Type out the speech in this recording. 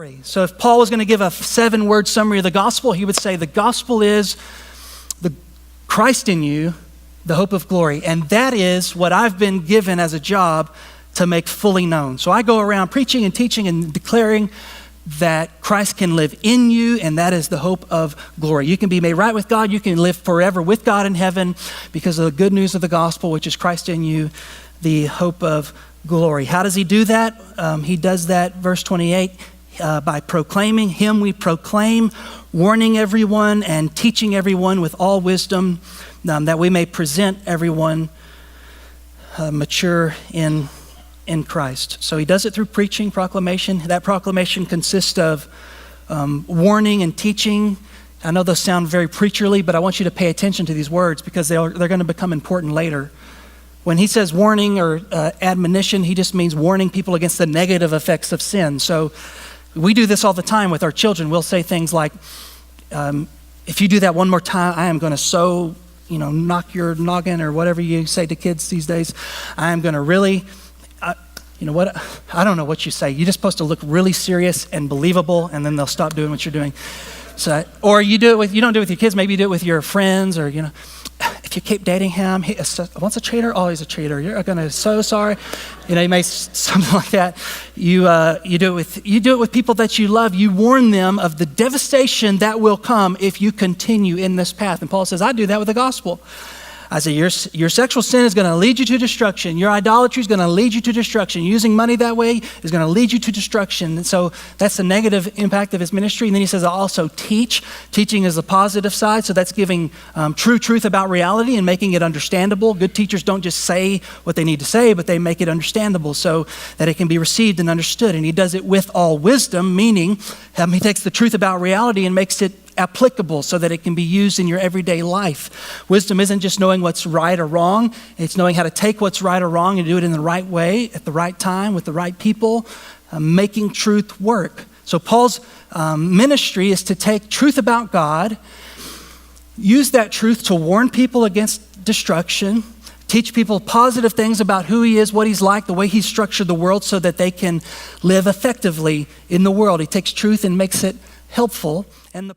glory. So if Paul was going to give a 7-word summary of the gospel, he would say the gospel is the Christ in you, the hope of glory. And that is what I've been given as a job to make fully known. So I go around preaching and teaching and declaring that Christ can live in you, and that is the hope of glory. You can be made right with God. You can live forever with God in heaven because of the good news of the gospel, which is Christ in you, the hope of glory. How does he do that? He does that, verse 28, by proclaiming him. We proclaim, warning everyone and teaching everyone with all wisdom, that we may present everyone mature in Christ. So he does it through preaching, proclamation. That proclamation consists of warning and teaching. I know those sound very preacherly, but I want you to pay attention to these words because they're going to become important later. When he says warning or admonition, he just means warning people against the negative effects of sin. So we do this all the time with our children. We'll say things like, if you do that one more time, I am going to knock your noggin, or whatever you say to kids these days. I am going to really... I don't know what you say. You're just supposed to look really serious and believable, and then they'll stop doing what you're doing. So, or you don't do it with your kids. Maybe you do it with your friends, or if you keep dating him, once a cheater, always a cheater. You're gonna so sorry. You may something like that. You do it with people that you love. You warn them of the devastation that will come if you continue in this path. And Paul says, I do that with the gospel. I say, your sexual sin is going to lead you to destruction. Your idolatry is going to lead you to destruction. Using money that way is going to lead you to destruction. And so that's the negative impact of his ministry. And then he says, I also teach. Teaching is the positive side. So that's giving true truth about reality and making it understandable. Good teachers don't just say what they need to say, but they make it understandable so that it can be received and understood. And he does it with all wisdom, meaning he takes the truth about reality and makes it applicable so that it can be used in your everyday life. Wisdom isn't just knowing what's right or wrong. It's knowing how to take what's right or wrong and do it in the right way, at the right time, with the right people, making truth work. So Paul's ministry is to take truth about God, use that truth to warn people against destruction, teach people positive things about who he is, what he's like, the way he's structured the world so that they can live effectively in the world. He takes truth and makes it helpful. And